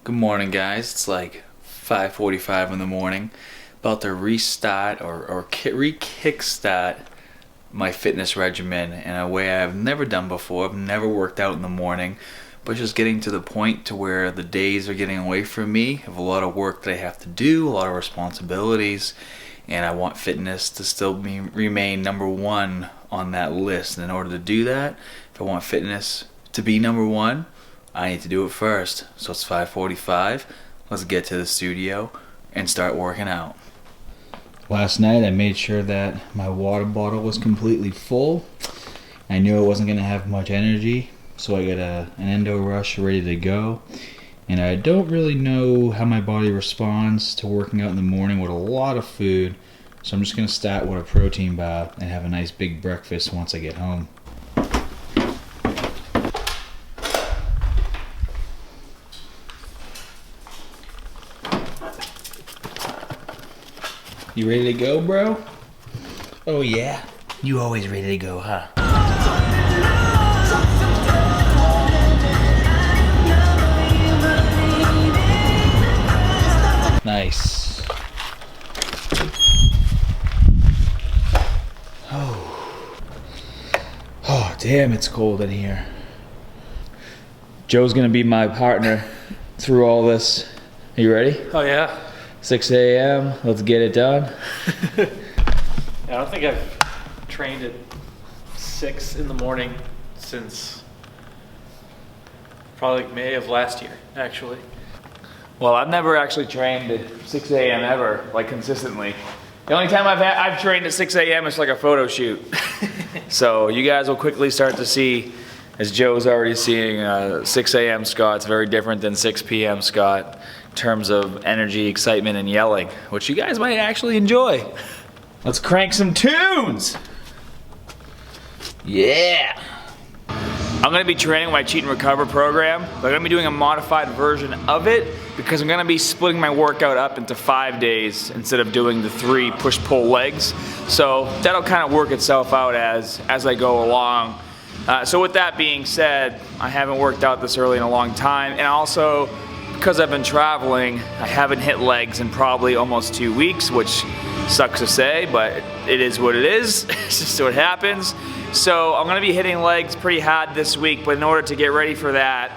Good morning, guys. It's like 5:45 in the morning. About to restart or re-kickstart my fitness regimen in a way I've never done before. I've never worked out in the morning, but just getting to the point to where the days are getting away from me. I have a lot of work that I have to do, a lot of responsibilities, and I want fitness to still remain number one on that list. And in order to do that, if I want fitness to be number one, I need to do it first. So it's 5:45. Let's get to the studio and start working out. Last night I made sure that my water bottle was completely full. I knew I wasn't going to have much energy, so I got an endo rush ready to go. And I don't really know how my body responds to working out in the morning with a lot of food, so I'm just going to start with a protein bar and have a nice big breakfast once I get home. You ready to go, bro? Oh yeah? You always ready to go, huh? Nice. Oh, damn, it's cold in here. Joe's gonna be my partner through all this. Are you ready? Oh yeah. 6 a.m. Let's get it done. I don't think I've trained at 6 in the morning since probably May of last year, actually. Well, I've never actually trained at 6 a.m. ever, like consistently. The only time I've trained at 6 a.m. is like a photo shoot. So you guys will quickly start to see, as Joe's already seeing, 6 a.m. Scott's very different than 6 p.m. Scott in terms of energy, excitement, and yelling, which you guys might actually enjoy. Let's crank some tunes! Yeah! I'm gonna be training my Cheat and Recover program, but I'm gonna be doing a modified version of it because I'm gonna be splitting my workout up into 5 days instead of doing the 3 push-pull legs. So that'll kind of work itself out as I go along. So with that being said, I haven't worked out this early in a long time, and also because I've been traveling, I haven't hit legs in probably almost 2 weeks, which sucks to say, but it is what it is. It's just what happens. So I'm gonna be hitting legs pretty hard this week, but in order to get ready for that,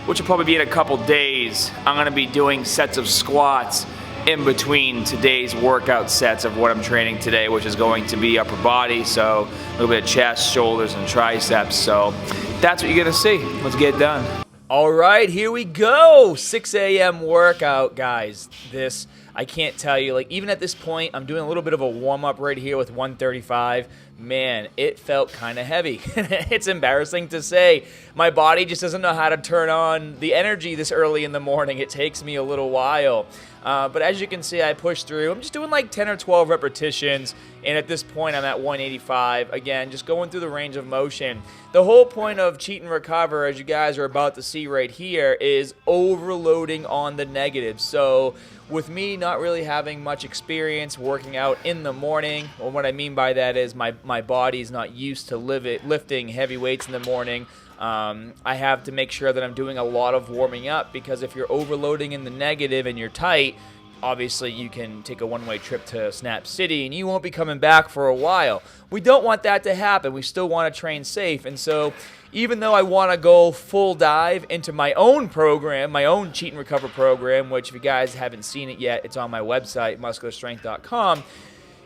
which will probably be in a couple days, I'm gonna be doing sets of squats in between today's workout sets of what I'm training today, which is going to be upper body, so a little bit of chest, shoulders, and triceps. So that's what you're gonna see. Let's get it done. All right, here we go. 6 a.m. workout, guys. This, I can't tell you, like even at this point, I'm doing a little bit of a warm-up right here with 135. Man, it felt kind of heavy. It's embarrassing to say. My body just doesn't know how to turn on the energy this early in the morning. It takes me a little while. But as you can see, I pushed through. I'm just doing like 10 or 12 repetitions, and at this point, I'm at 185. Again, just going through the range of motion. The whole point of Cheat and Recover, as you guys are about to see right here, is overloading on the negative. So with me not really having much experience working out in the morning, well, what I mean by that is my body's not used to lifting heavy weights in the morning. I have to make sure that I'm doing a lot of warming up, because if you're overloading in the negative and you're tight, obviously you can take a one-way trip to Snap City and you won't be coming back for a while. We don't want that to happen. We still want to train safe. And so even though I want to go full dive into my own program, my own Cheat and Recover program, which if you guys haven't seen it yet, it's on my website, muscularstrength.com.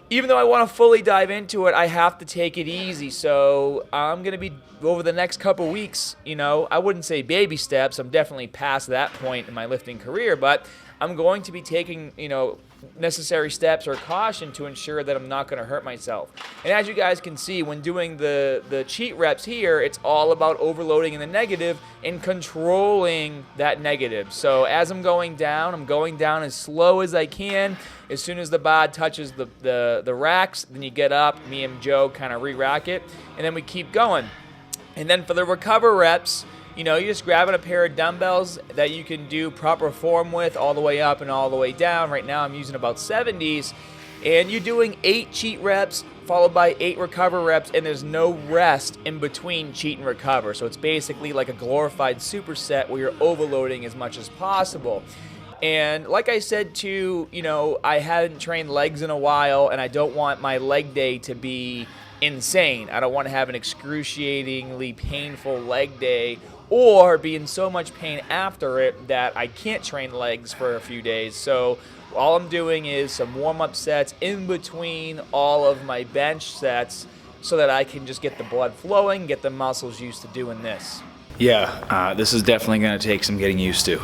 Even though I want to fully dive into it, I have to take it easy. So I'm going to be, over the next couple weeks, I wouldn't say baby steps. I'm definitely past that point in my lifting career, but I'm going to be taking, necessary steps or caution to ensure that I'm not going to hurt myself. And as you guys can see, when doing the cheat reps here, it's all about overloading in the negative and controlling that negative. So as I'm going down as slow as I can. As soon as the bar touches the racks, then you get up, me and Joe kind of re-rack it, and then we keep going. And then for the recover reps, you're just grabbing a pair of dumbbells that you can do proper form with all the way up and all the way down. Right now I'm using about 70s. And you're doing 8 cheat reps followed by 8 recover reps, and there's no rest in between cheat and recover. So it's basically like a glorified superset where you're overloading as much as possible. And like I said too, you know, I hadn't trained legs in a while, and I don't want my leg day to be insane. I don't want to have an excruciatingly painful leg day or be in so much pain after it that I can't train legs for a few days. So all I'm doing is some warm-up sets in between all of my bench sets so that I can just get the blood flowing, get the muscles used to doing this. Yeah, this is definitely going to take some getting used to.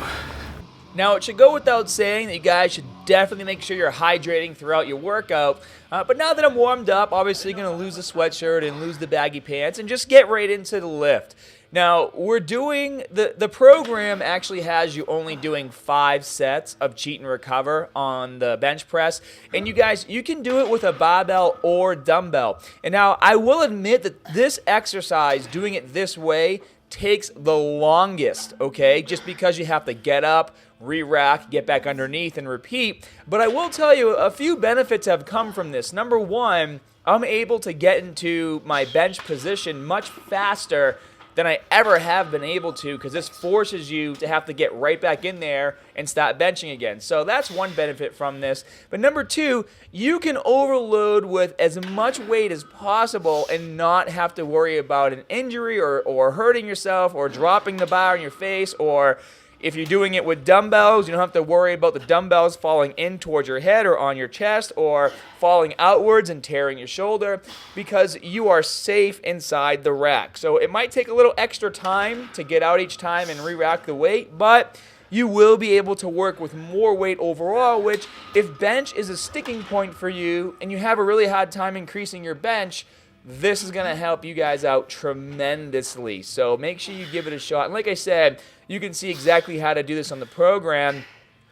Now, it should go without saying that you guys should definitely make sure you're hydrating throughout your workout. But now that I'm warmed up, obviously going to lose the sweatshirt and lose the baggy pants and just get right into the lift. Now, we're doing, the program actually has you only doing 5 sets of cheat and recover on the bench press. And you guys, you can do it with a barbell or dumbbell. And now, I will admit that this exercise, doing it this way, takes the longest, okay? Just because you have to get up, re-rack, get back underneath, and repeat. But I will tell you, a few benefits have come from this. Number one, I'm able to get into my bench position much faster than I ever have been able to, because this forces you to have to get right back in there and start benching again. So that's one benefit from this. But number two, you can overload with as much weight as possible and not have to worry about an injury or hurting yourself or dropping the bar in your face, or if you're doing it with dumbbells, you don't have to worry about the dumbbells falling in towards your head or on your chest or falling outwards and tearing your shoulder, because you are safe inside the rack. So it might take a little extra time to get out each time and re-rack the weight, but you will be able to work with more weight overall, which if bench is a sticking point for you and you have a really hard time increasing your bench, this is going to help you guys out tremendously. So make sure you give it a shot. And like I said, you can see exactly how to do this on the program.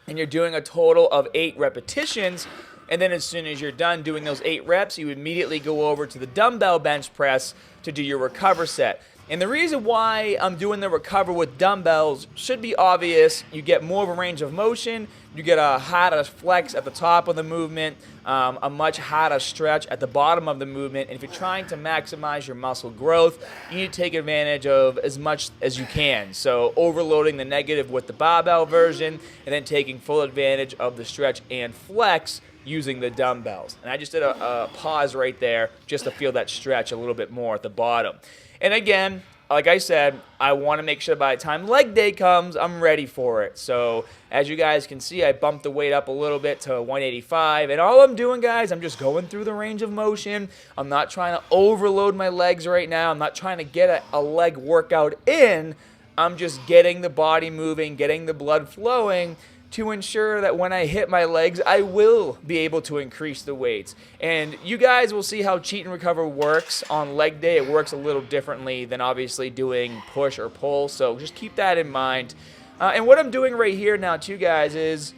And you're doing a total of 8 repetitions. And then as soon as you're done doing those 8 reps, you immediately go over to the dumbbell bench press to do your recover set. And the reason why I'm doing the recover with dumbbells should be obvious. You get more of a range of motion. You get a harder flex at the top of the movement, a much harder stretch at the bottom of the movement. And if you're trying to maximize your muscle growth, you need to take advantage of as much as you can. So overloading the negative with the barbell version and then taking full advantage of the stretch and flex using the dumbbells. And I just did a pause right there just to feel that stretch a little bit more at the bottom. And again, like I said, I want to make sure by the time leg day comes, I'm ready for it. So as you guys can see, I bumped the weight up a little bit to 185. And all I'm doing, guys, I'm just going through the range of motion. I'm not trying to overload my legs right now. I'm not trying to get a leg workout in. I'm just getting the body moving, getting the blood flowing, to ensure that when I hit my legs, I will be able to increase the weights. And you guys will see how cheat and recover works on leg day. It works a little differently than obviously doing push or pull, so just keep that in mind. And what I'm doing right here now too, guys, is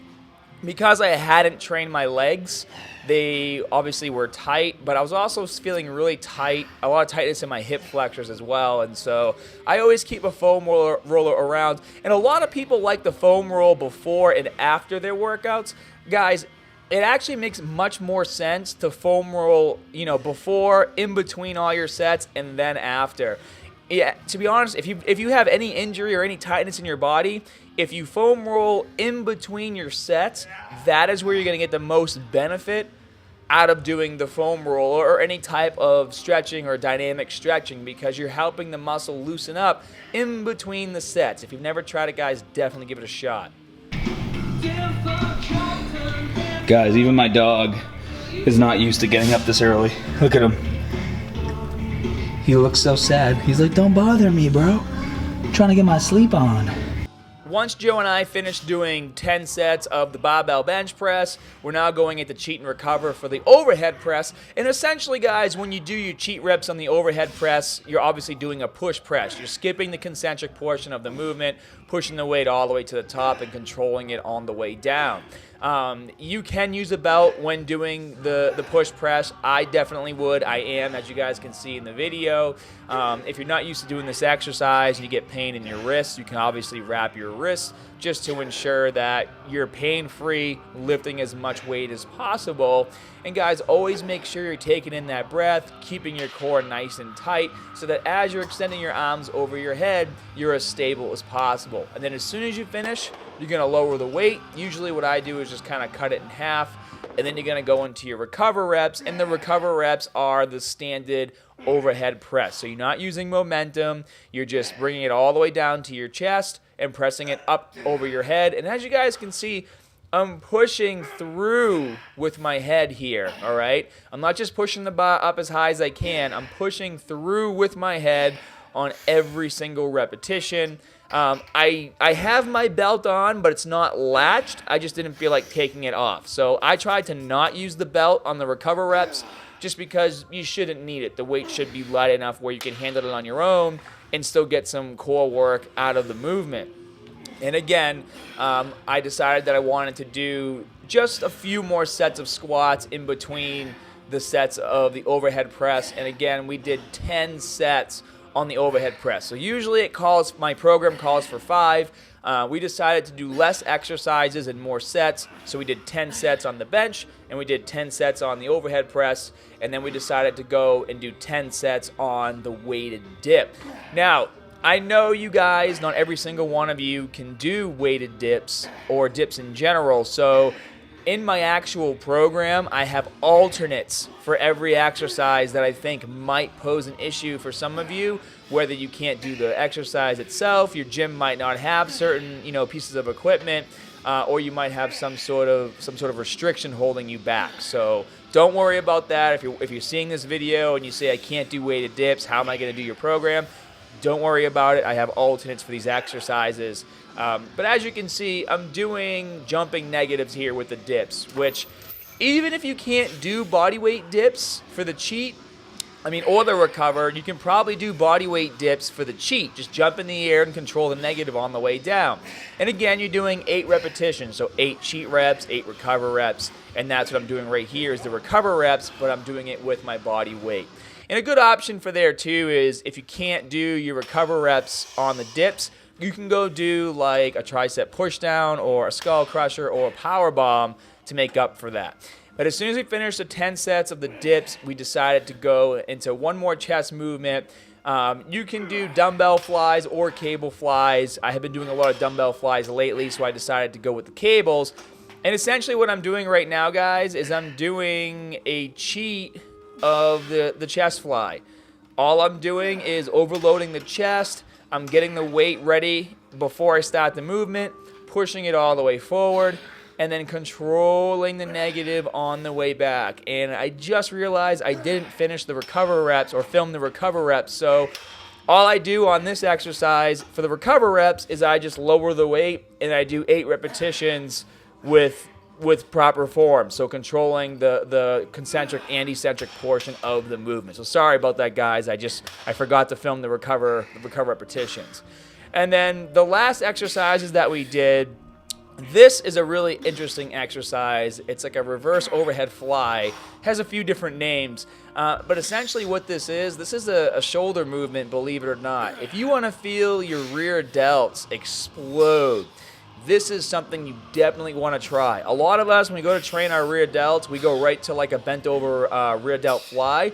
because I hadn't trained my legs, they obviously were tight, but I was also feeling really tight, a lot of tightness in my hip flexors as well. And so I always keep a foam roller around. And a lot of people like the foam roll before and after their workouts. Guys, it actually makes much more sense to foam roll, before, in between all your sets, and then after. Yeah, to be honest, if you have any injury or any tightness in your body, if you foam roll in between your sets, that is where you're going to get the most benefit out of doing the foam roll or any type of stretching or dynamic stretching, because you're helping the muscle loosen up in between the sets. If you've never tried it, guys, definitely give it a shot. Guys, even my dog is not used to getting up this early. Look at him. He looks so sad. He's like, don't bother me, bro. I'm trying to get my sleep on. Once Joe and I finished doing 10 sets of the barbell bench press, we're now going into cheat and recover for the overhead press. And essentially, guys, when you do your cheat reps on the overhead press, you're obviously doing a push press. You're skipping the concentric portion of the movement, pushing the weight all the way to the top and controlling it on the way down. You can use a belt when doing the push press. I definitely would. I am, as you guys can see in the video. If you're not used to doing this exercise and you get pain in your wrists, you can obviously wrap your wrists just to ensure that you're pain-free, lifting as much weight as possible. And guys, always make sure you're taking in that breath, keeping your core nice and tight, so that as you're extending your arms over your head, you're as stable as possible. And then as soon as you finish, you're gonna lower the weight. Usually what I do is just kind of cut it in half, and then you're gonna go into your recover reps, and the recover reps are the standard overhead press. So you're not using momentum, you're just bringing it all the way down to your chest and pressing it up over your head. And as you guys can see, I'm pushing through with my head here, all right? I'm not just pushing the bar up as high as I can, I'm pushing through with my head on every single repetition. I have my belt on, but it's not latched. I just didn't feel like taking it off. So I tried to not use the belt on the recover reps just because you shouldn't need it. The weight should be light enough where you can handle it on your own and still get some core work out of the movement. And again, I decided that I wanted to do just a few more sets of squats in between the sets of the overhead press. And again, we did 10 sets on the overhead press. So usually my program calls for 5. We decided to do less exercises and more sets. So we did 10 sets on the bench and we did 10 sets on the overhead press. And then we decided to go and do 10 sets on the weighted dip. Now, I know you guys, not every single one of you can do weighted dips or dips in general. So in my actual program, I have alternates for every exercise that I think might pose an issue for some of you, whether you can't do the exercise itself, your gym might not have certain, pieces of equipment, or you might have some sort of restriction holding you back. So don't worry about that. If you're seeing this video and you say, I can't do weighted dips, how am I going to do your program? Don't worry about it. I have alternates for these exercises. But as you can see, I'm doing jumping negatives here with the dips, which even if you can't do body weight dips for the cheat, or the recover, you can probably do body weight dips for the cheat. Just jump in the air and control the negative on the way down. And again, you're doing 8 repetitions, so 8 cheat reps, 8 recover reps, and that's what I'm doing right here is the recover reps, but I'm doing it with my body weight. And a good option for there too is if you can't do your recover reps on the dips, you can go do like a tricep pushdown or a skull crusher or a power bomb to make up for that. But as soon as we finished the 10 sets of the dips, we decided to go into one more chest movement. You can do dumbbell flies or cable flies. I have been doing a lot of dumbbell flies lately, so I decided to go with the cables. And essentially what I'm doing right now, guys, is I'm doing a cheat of the chest fly. All I'm doing is overloading the chest. I'm getting the weight ready before I start the movement, pushing it all the way forward, and then controlling the negative on the way back. And I just realized I didn't finish the recover reps or film the recover reps. So all I do on this exercise for the recover reps is I just lower the weight and I do 8 repetitions with proper form. So controlling the concentric and eccentric portion of the movement. So sorry about that, guys. I forgot to film the recover repetitions. And then the last exercises that we did, this is a really interesting exercise. It's like a reverse overhead fly. Has a few different names, but essentially what this is a shoulder movement, believe it or not. If you want to feel your rear delts explode, this is something you definitely want to try. A lot of us, when we go to train our rear delts, we go right to like a bent over rear delt fly.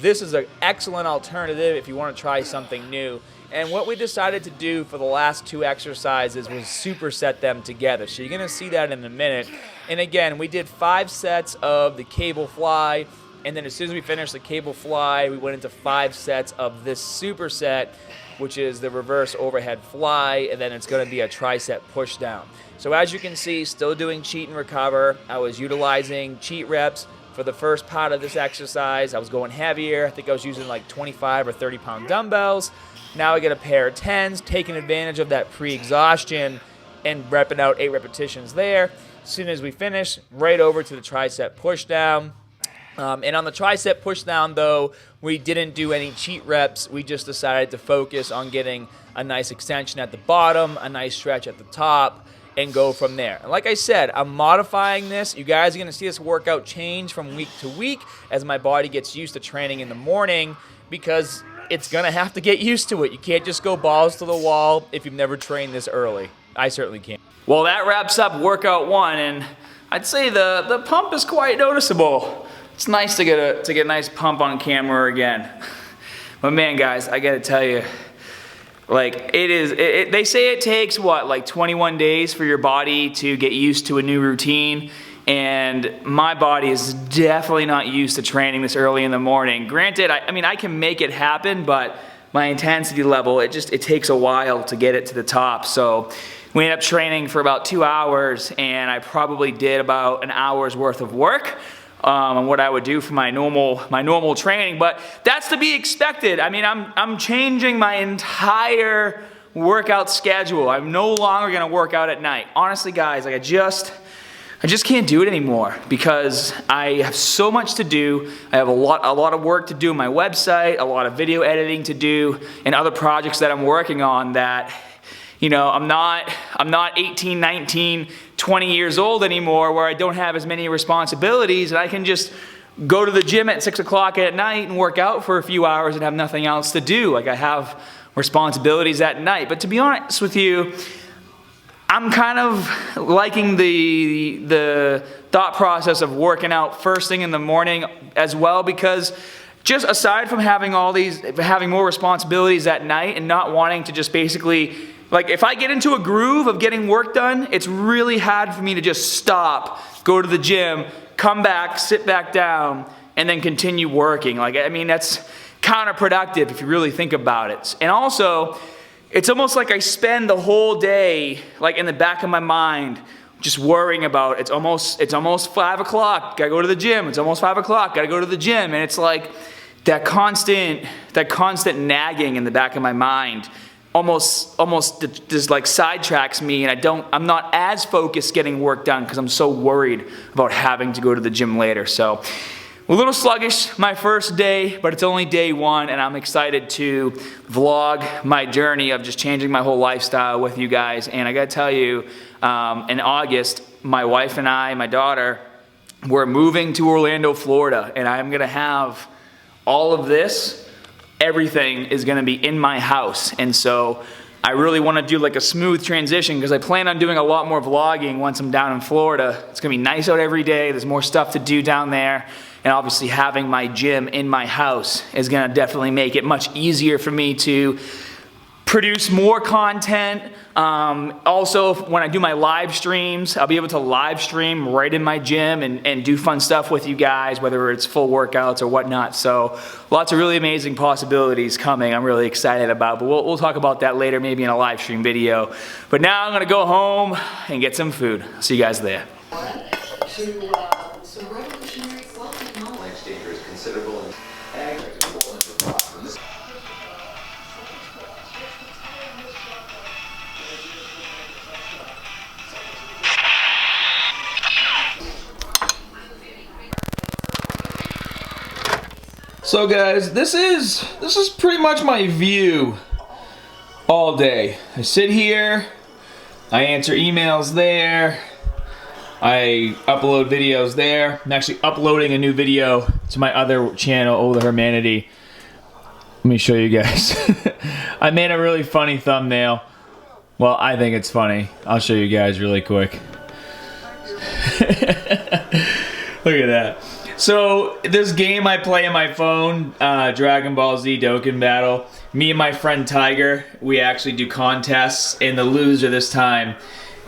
This is an excellent alternative if you want to try something new. And what we decided to do for the last 2 exercises was superset them together. So you're going to see that in a minute. And again, we did 5 sets of the cable fly. And then as soon as we finished the cable fly, we went into 5 sets of this superset, which is the reverse overhead fly. And then it's going to be a tricep pushdown. So as you can see, still doing cheat and recover. I was utilizing cheat reps for the first part of this exercise. I was going heavier. I think I was using like 25 or 30 pound dumbbells. Now I get a pair of 10s, taking advantage of that pre-exhaustion and repping out 8 repetitions there. As soon as we finish, right over to the tricep pushdown. And on the tricep pushdown, though, we didn't do any cheat reps. We just decided to focus on getting a nice extension at the bottom, a nice stretch at the top, and go from there. And like I said, I'm modifying this. You guys are gonna see this workout change from week to week as my body gets used to training in the morning, because it's gonna have to get used to it. You can't just go balls to the wall if you've never trained this early. I certainly can't. Well, that wraps up workout 1, and I'd say the pump is quite noticeable. It's nice to get a nice pump on camera again. But man, guys, I gotta tell you, like, they say it takes, what, like 21 days for your body to get used to a new routine, and my body is definitely not used to training this early in the morning. Granted, I mean, I can make it happen, but my intensity level, it takes a while to get it to the top. So we ended up training for about 2 hours, and I probably did about an hour's worth of work on what I would do for my normal training, but that's to be expected. I mean, I'm changing my entire workout schedule. I'm no longer gonna work out at night. Honestly, guys, like I just can't do it anymore because I have so much to do. I have a lot of work to do on my website, a lot of video editing to do, and other projects that I'm working on that, you know, I'm not 18, 19, 20 years old anymore where I don't have as many responsibilities, and I can just go to the gym at 6 o'clock at night and work out for a few hours and have nothing else to do. Like, I have responsibilities at night. But to be honest with you, I'm kind of liking the thought process of working out first thing in the morning as well, because just aside from having more responsibilities at night and not wanting to just basically, like, if I get into a groove of getting work done, it's really hard for me to just stop, go to the gym, come back, sit back down, and then continue working. Like, I mean, that's counterproductive if you really think about it. And also, it's almost like I spend the whole day, like, in the back of my mind, just worrying about, it's almost 5 o'clock, gotta go to the gym, it's almost 5 o'clock, gotta go to the gym, and it's like that constant nagging in the back of my mind almost just like sidetracks me, and I'm not as focused getting work done because I'm so worried about having to go to the gym later. So a little sluggish my first day, but it's only day 1, and I'm excited to vlog my journey of just changing my whole lifestyle with you guys. And I gotta tell you, in August, my wife and I, my daughter, we're moving to Orlando, Florida, and I'm gonna have all of this. Everything is gonna be in my house, and so I really wanna do like a smooth transition because I plan on doing a lot more vlogging once I'm down in Florida. It's gonna be nice out every day, there's more stuff to do down there, and obviously having my gym in my house is gonna definitely make it much easier for me to produce more content. Also, when I do my live streams, I'll be able to live stream right in my gym and do fun stuff with you guys, whether it's full workouts or whatnot. So lots of really amazing possibilities coming I'm really excited about, but we'll talk about that later, maybe in a live stream video. But now I'm gonna go home and get some food. See you guys there. Some revolutionary cell technology. Danger is considerable in So guys, this is pretty much my view all day. I sit here, I answer emails there, I upload videos there. I'm actually uploading a new video to my other channel, ScottHermanFitness. Let me show you guys. I made a really funny thumbnail. Well, I think it's funny. I'll show you guys really quick. Look at that. So, this game I play on my phone, Dragon Ball Z Dokkan Battle, me and my friend Tiger, we actually do contests, and the loser this time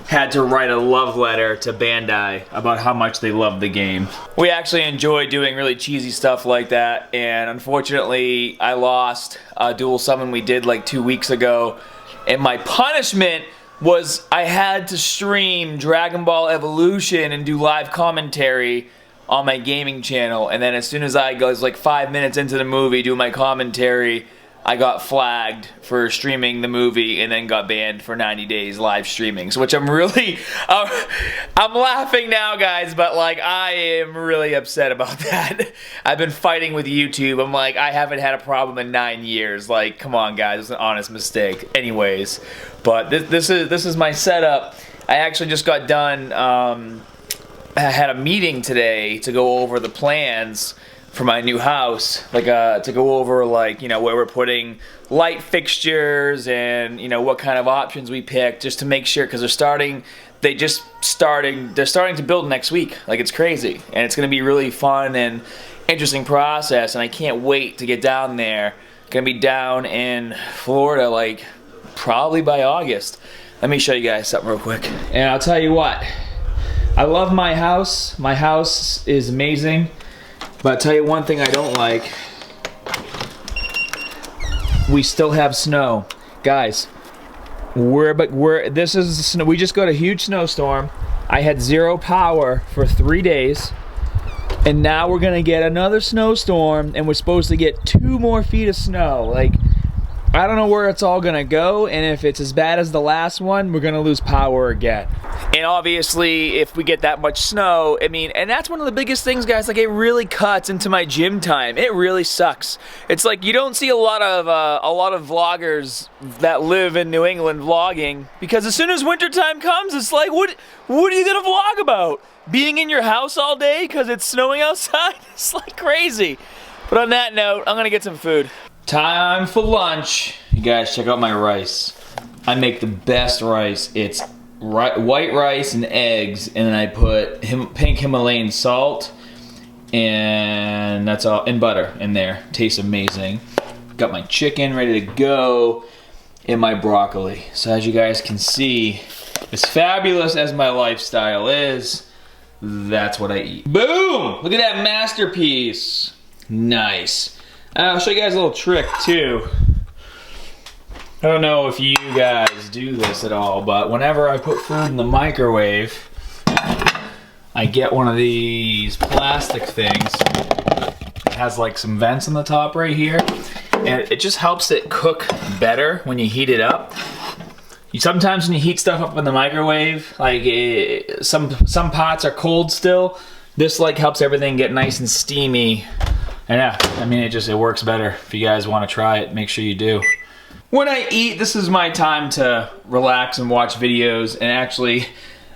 had to write a love letter to Bandai about how much they love the game. We actually enjoy doing really cheesy stuff like that, and unfortunately, I lost a dual summon we did like 2 weeks ago, and my punishment was I had to stream Dragon Ball Evolution and do live commentary on my gaming channel, and then as soon as I was like 5 minutes into the movie doing my commentary, I got flagged for streaming the movie and then got banned for 90 days live streaming. So which I'm really, I'm laughing now guys, but like I am really upset about that. I've been fighting with YouTube. I'm like, I haven't had a problem in 9 years. Like, come on guys, it's an honest mistake. Anyways, but this is my setup. I actually just got done, I had a meeting today to go over the plans for my new house, like to go over like, you know, where we're putting light fixtures and, you know, what kind of options we pick, just to make sure, because they're starting to build next week. Like, it's crazy, and it's gonna be really fun and interesting process, and I can't wait to get down there. Gonna be down in Florida like probably by August. Let me show you guys something real quick. And I'll tell you what, I love my house. My house is amazing, but I'll tell you one thing I don't like. We still have snow. Guys, this is snow. We just got a huge snowstorm. I had 0 power for 3 days. And now we're gonna get another snowstorm, and we're supposed to get 2 more feet of snow. Like, I don't know where it's all gonna go, and if it's as bad as the last one, we're gonna lose power again. And obviously, if we get that much snow, I mean, and that's one of the biggest things, guys, like, it really cuts into my gym time. It really sucks. It's like, you don't see a lot of vloggers that live in New England vlogging, because as soon as wintertime comes, it's like, what are you gonna vlog about? Being in your house all day because it's snowing outside? It's like crazy. But on that note, I'm gonna get some food. Time for lunch. You guys, check out my rice. I make the best rice. It's white rice and eggs, and then I put pink Himalayan salt, and that's all, and butter in there. Tastes amazing. Got my chicken ready to go, and my broccoli. So as you guys can see, as fabulous as my lifestyle is, that's what I eat. Boom! Look at that masterpiece. Nice. I'll show you guys a little trick too. I don't know if you guys do this at all, but whenever I put food in the microwave, I get one of these plastic things. It has like some vents on the top right here, and it just helps it cook better when you heat it up. Sometimes when you heat stuff up in the microwave, like some pots are cold still. This like helps everything get nice and steamy. And yeah, I mean, it works better. If you guys want to try it, make sure you do. When I eat, this is my time to relax and watch videos. And actually,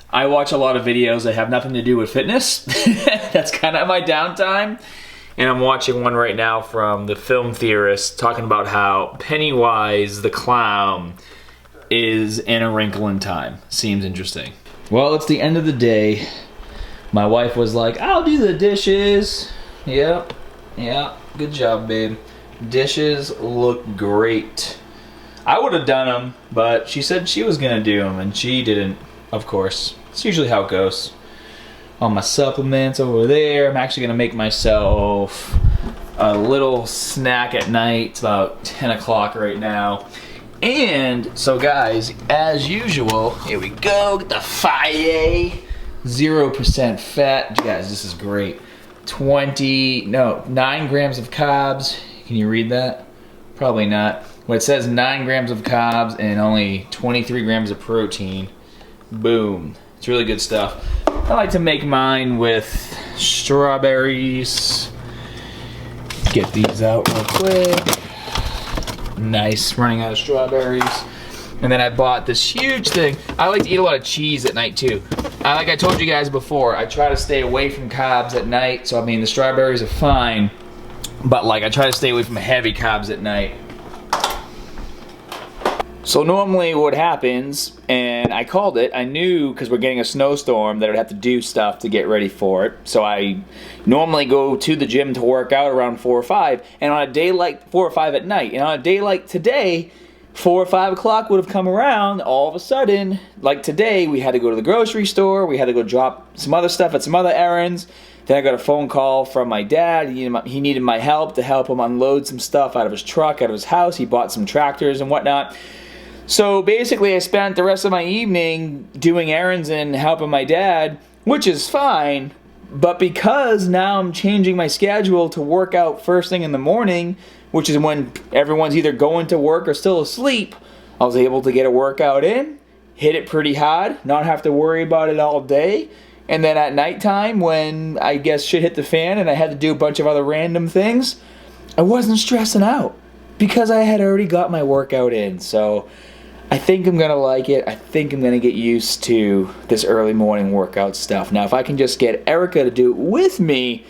I watch a lot of videos that have nothing to do with fitness. That's kind of my downtime. And I'm watching one right now from the film theorist talking about how Pennywise the clown is in A Wrinkle in Time. Seems interesting. Well, it's the end of the day. My wife was like, I'll do the dishes. Yep. Yeah, good job, babe. Dishes look great. I would have done them, but she said she was gonna do them, and she didn't, of course. It's usually how it goes. All my supplements over there. I'm actually gonna make myself a little snack at night. It's about 10 o'clock right now. And so guys, as usual, here we go, get the Faye, 0% fat. Guys, this is great. 9 grams of carbs. Can you read that? Probably not. Well, it says 9 grams of carbs and only 23 grams of protein. Boom. It's really good stuff. I like to make mine with strawberries. Get these out real quick. Nice, running out of strawberries. And then I bought this huge thing. I like to eat a lot of cheese at night too. Like I told you guys before, I try to stay away from carbs at night. So I mean, the strawberries are fine, but like I try to stay away from heavy carbs at night. So normally what happens, and I called it, I knew because we're getting a snowstorm that I'd have to do stuff to get ready for it. So I normally go to the gym to work out around 4 or 5, and on a day like 4 or 5 at night, and on a day like today, 4 or 5 o'clock would have come around. All of a sudden, like today, we had to go to the grocery store, we had to go drop some other stuff at some other errands. Then I got a phone call from my dad. He needed my help to help him unload some stuff out of his truck, out of his house. He bought some tractors and whatnot. So basically I spent the rest of my evening doing errands and helping my dad, which is fine, but because now I'm changing my schedule to work out first thing in the morning, which is when everyone's either going to work or still asleep, I was able to get a workout in, hit it pretty hard, not have to worry about it all day, and then at nighttime when I guess shit hit the fan and I had to do a bunch of other random things, I wasn't stressing out because I had already got my workout in. So I think I'm gonna like it. I think I'm gonna get used to this early morning workout stuff. Now, if I can just get Erica to do it with me,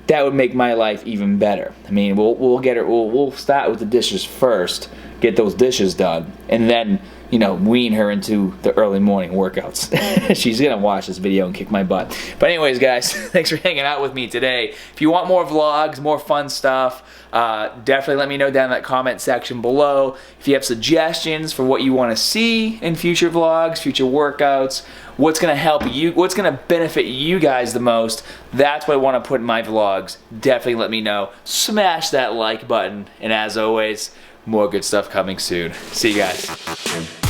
that would make my life even better. I mean, we'll start with the dishes first, get those dishes done, and then, you know, wean her into the early morning workouts. She's gonna watch this video and kick my butt. But anyways, guys, thanks for hanging out with me today. If you want more vlogs, more fun stuff, definitely let me know down in that comment section below. If you have suggestions for what you want to see in future vlogs, future workouts, what's gonna help you, what's gonna benefit you guys the most, that's what I want to put in my vlogs. Definitely let me know. Smash that like button, and as always, more good stuff coming soon. See you guys.